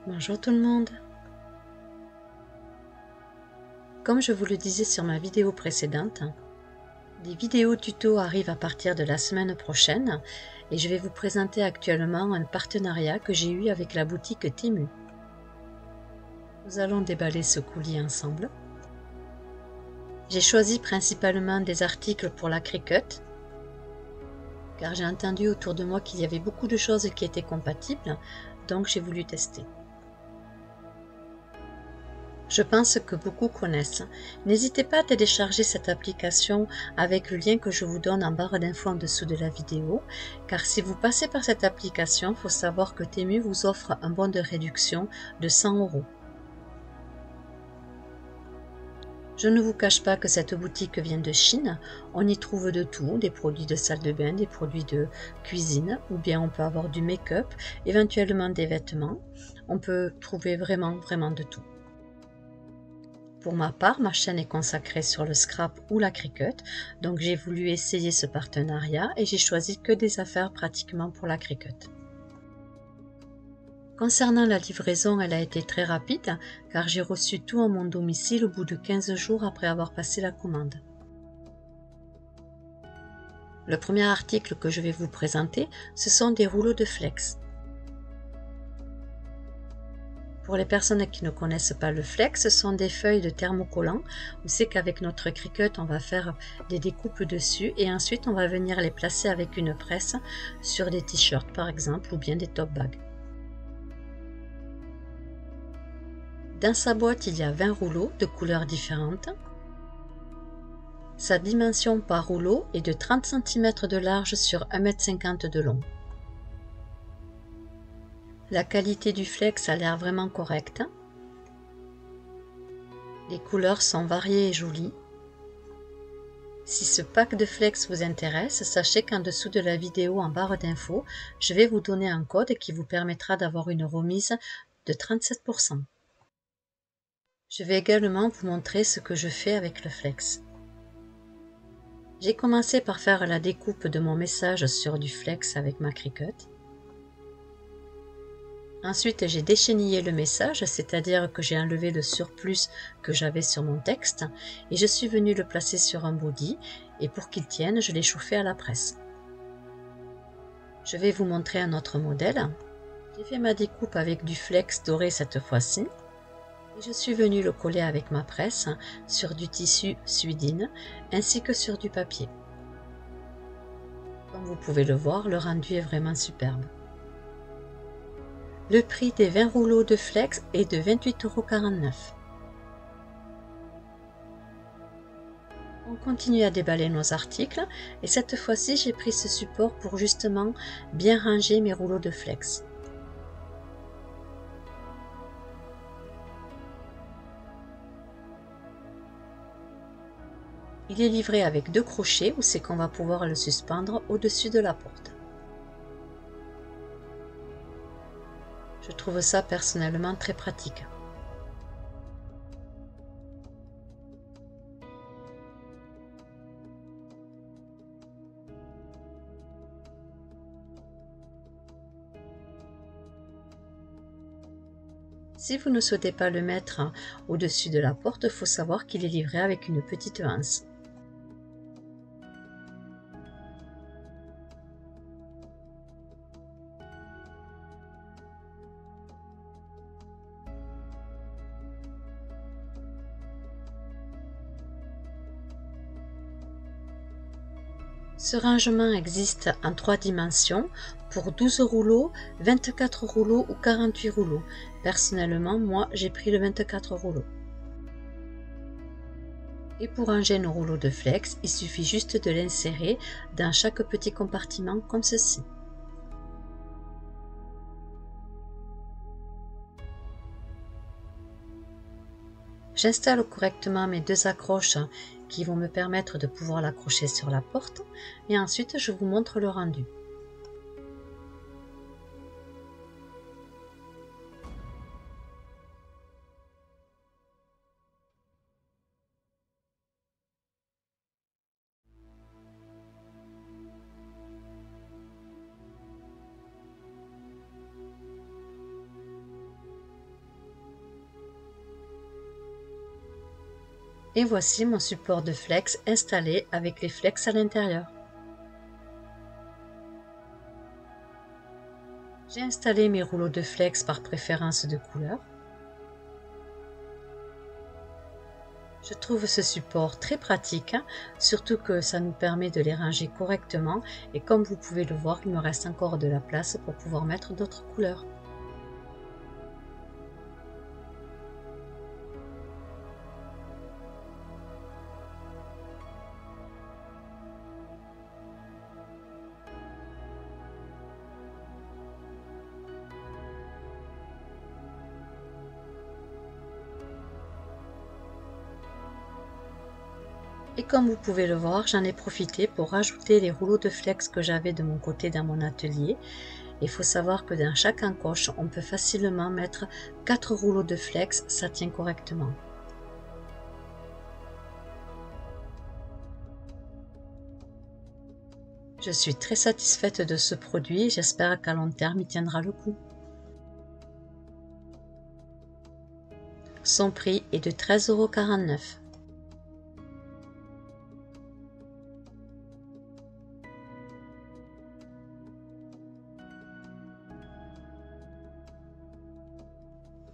Bonjour tout le monde. Comme je vous le disais sur ma vidéo précédente, des vidéos tuto arrivent à partir de la semaine prochaine et je vais vous présenter actuellement un partenariat que j'ai eu avec la boutique Temu. Nous allons déballer ce coulis ensemble. J'ai choisi principalement des articles pour la Cricut, car j'ai entendu autour de moi qu'il y avait beaucoup de choses qui étaient compatibles, donc j'ai voulu tester. Je pense que beaucoup connaissent. N'hésitez pas à télécharger cette application avec le lien que je vous donne en barre d'infos en dessous de la vidéo, car si vous passez par cette application, il faut savoir que Temu vous offre un bon de réduction de 100 €. Je ne vous cache pas que cette boutique vient de Chine. On y trouve de tout, des produits de salle de bain, des produits de cuisine, ou bien on peut avoir du make-up, éventuellement des vêtements. On peut trouver vraiment de tout. Pour ma part, ma chaîne est consacrée sur le scrap ou la Cricut, donc j'ai voulu essayer ce partenariat et j'ai choisi que des affaires pratiquement pour la Cricut. Concernant la livraison, elle a été très rapide car j'ai reçu tout à mon domicile au bout de 15 jours après avoir passé la commande. Le premier article que je vais vous présenter, ce sont des rouleaux de flex. Pour les personnes qui ne connaissent pas le flex, ce sont des feuilles de thermocollant. Vous savez qu'avec notre Cricut, on va faire des découpes dessus et ensuite on va venir les placer avec une presse sur des t-shirts par exemple ou bien des top bags. Dans sa boîte, il y a 20 rouleaux de couleurs différentes. Sa dimension par rouleau est de 30 cm de large sur 1,50 m de long. La qualité du flex a l'air vraiment correcte. Les couleurs sont variées et jolies. Si ce pack de flex vous intéresse, sachez qu'en dessous de la vidéo en barre d'infos, je vais vous donner un code qui vous permettra d'avoir une remise de 37%. Je vais également vous montrer ce que je fais avec le flex. J'ai commencé par faire la découpe de mon message sur du flex avec ma Cricut. Ensuite, j'ai déchenillé le message, c'est-à-dire que j'ai enlevé le surplus que j'avais sur mon texte et je suis venue le placer sur un body et pour qu'il tienne, je l'ai chauffé à la presse. Je vais vous montrer un autre modèle. J'ai fait ma découpe avec du flex doré cette fois-ci et je suis venue le coller avec ma presse sur du tissu suidine ainsi que sur du papier. Comme vous pouvez le voir, le rendu est vraiment superbe. Le prix des 20 rouleaux de flex est de 28,49 €. On continue à déballer nos articles et cette fois-ci j'ai pris ce support pour justement bien ranger mes rouleaux de flex. Il est livré avec 2 crochets où c'est qu'on va pouvoir le suspendre au-dessus de la porte. Je trouve ça personnellement très pratique. Si vous ne souhaitez pas le mettre au-dessus de la porte, il faut savoir qu'il est livré avec une petite anse. Ce rangement existe en 3 dimensions pour 12 rouleaux, 24 rouleaux ou 48 rouleaux. Personnellement, moi, j'ai pris le 24 rouleaux. Et pour ranger nos rouleaux de flex, il suffit juste de l'insérer dans chaque petit compartiment comme ceci. J'installe correctement mes 2 accroches qui vont me permettre de pouvoir l'accrocher sur la porte et ensuite je vous montre le rendu. Et voici mon support de flex installé avec les flex à l'intérieur. J'ai installé mes rouleaux de flex par préférence de couleur. Je trouve ce support très pratique, surtout que ça nous permet de les ranger correctement et comme vous pouvez le voir, il me reste encore de la place pour pouvoir mettre d'autres couleurs. Et comme vous pouvez le voir, j'en ai profité pour rajouter les rouleaux de flex que j'avais de mon côté dans mon atelier. Il faut savoir que dans chaque encoche, on peut facilement mettre 4 rouleaux de flex, ça tient correctement. Je suis très satisfaite de ce produit, j'espère qu'à long terme il tiendra le coup. Son prix est de 13,49 €.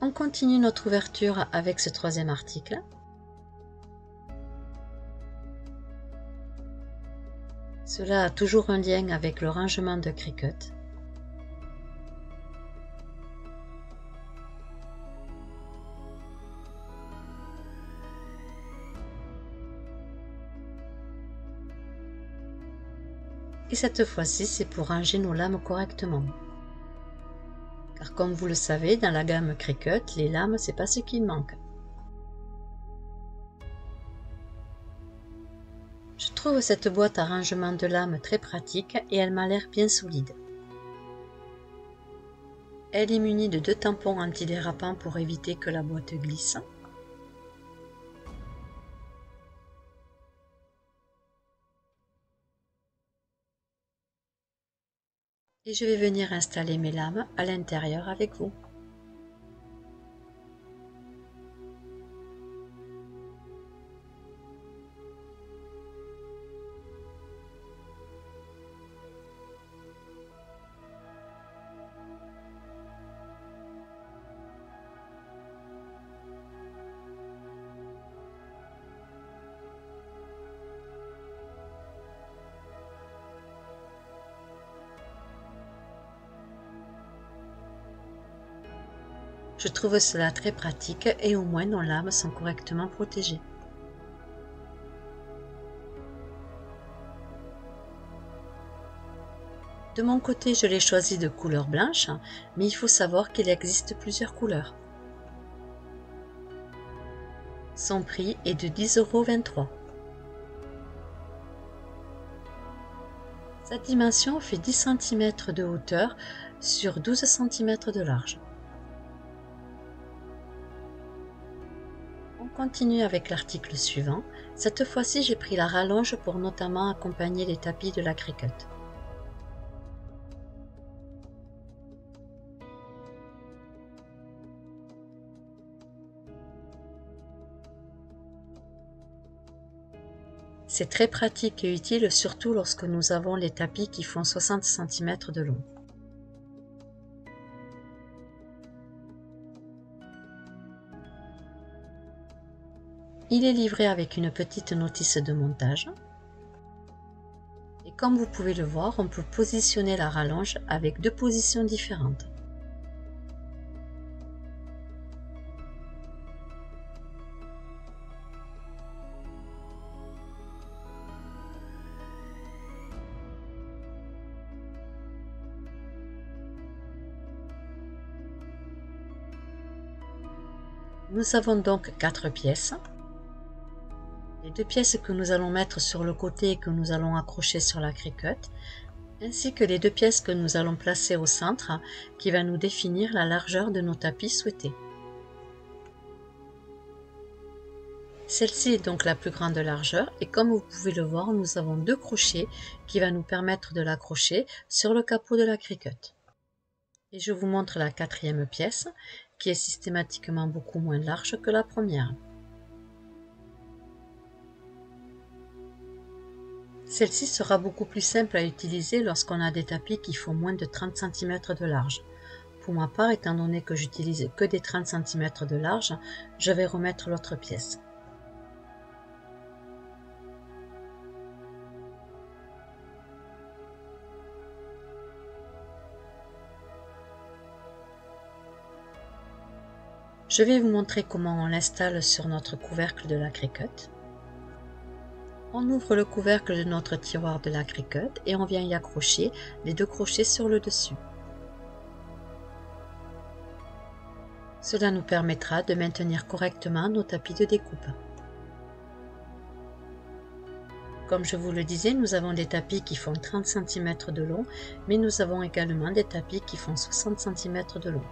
On continue notre ouverture avec ce troisième article. Cela a toujours un lien avec le rangement de Cricut. Et cette fois-ci, c'est pour ranger nos lames correctement. Car comme vous le savez, dans la gamme Cricut, les lames, c'est pas ce qui manque. Je trouve cette boîte à rangement de lames très pratique et elle m'a l'air bien solide. Elle est munie de 2 tampons antidérapants pour éviter que la boîte glisse. Et je vais venir installer mes lames à l'intérieur avec vous. Je trouve cela très pratique et au moins nos lames sont correctement protégées. De mon côté, je l'ai choisi de couleur blanche, mais il faut savoir qu'il existe plusieurs couleurs. Son prix est de 10,23 €. Sa dimension fait 10 cm de hauteur sur 12 cm de large. On continue avec l'article suivant. Cette fois-ci, j'ai pris la rallonge pour notamment accompagner les tapis de la Cricut. C'est très pratique et utile, surtout lorsque nous avons les tapis qui font 60 cm de long. Il est livré avec une petite notice de montage. Et comme vous pouvez le voir, on peut positionner la rallonge avec 2 positions différentes. Nous avons donc 4 pièces. Les 2 pièces que nous allons mettre sur le côté et que nous allons accrocher sur la Cricut, ainsi que les 2 pièces que nous allons placer au centre, qui va nous définir la largeur de nos tapis souhaités. Celle-ci est donc la plus grande largeur et comme vous pouvez le voir, nous avons 2 crochets qui va nous permettre de l'accrocher sur le capot de la Cricut. Et je vous montre la 4e pièce qui est systématiquement beaucoup moins large que la première. Celle-ci sera beaucoup plus simple à utiliser lorsqu'on a des tapis qui font moins de 30 cm de large. Pour ma part, étant donné que j'utilise que des 30 cm de large, je vais remettre l'autre pièce. Je vais vous montrer comment on l'installe sur notre couvercle de la Cricut. On ouvre le couvercle de notre tiroir de la Cricut et on vient y accrocher les 2 crochets sur le dessus. Cela nous permettra de maintenir correctement nos tapis de découpe. Comme je vous le disais, nous avons des tapis qui font 30 cm de long, mais nous avons également des tapis qui font 60 cm de long.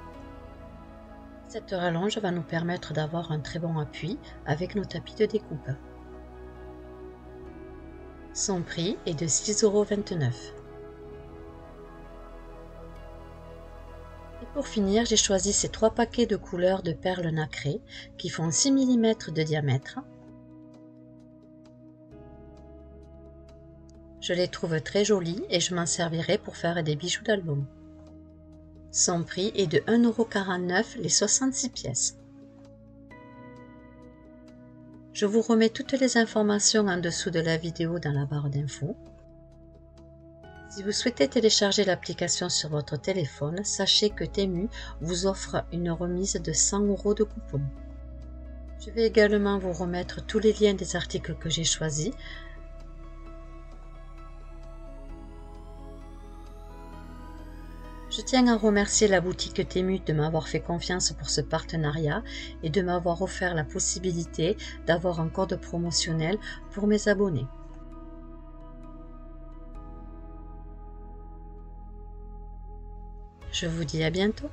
Cette rallonge va nous permettre d'avoir un très bon appui avec nos tapis de découpe. Son prix est de 6,29 €. Et pour finir, j'ai choisi ces 3 paquets de couleurs de perles nacrées qui font 6 mm de diamètre. Je les trouve très jolies et je m'en servirai pour faire des bijoux d'album. Son prix est de 1,49 € les 66 pièces. Je vous remets toutes les informations en dessous de la vidéo dans la barre d'infos. Si vous souhaitez télécharger l'application sur votre téléphone, sachez que Temu vous offre une remise de 100 € de coupon. Je vais également vous remettre tous les liens des articles que j'ai choisis. Je tiens à remercier la boutique Temu de m'avoir fait confiance pour ce partenariat et de m'avoir offert la possibilité d'avoir un code promotionnel pour mes abonnés. Je vous dis à bientôt.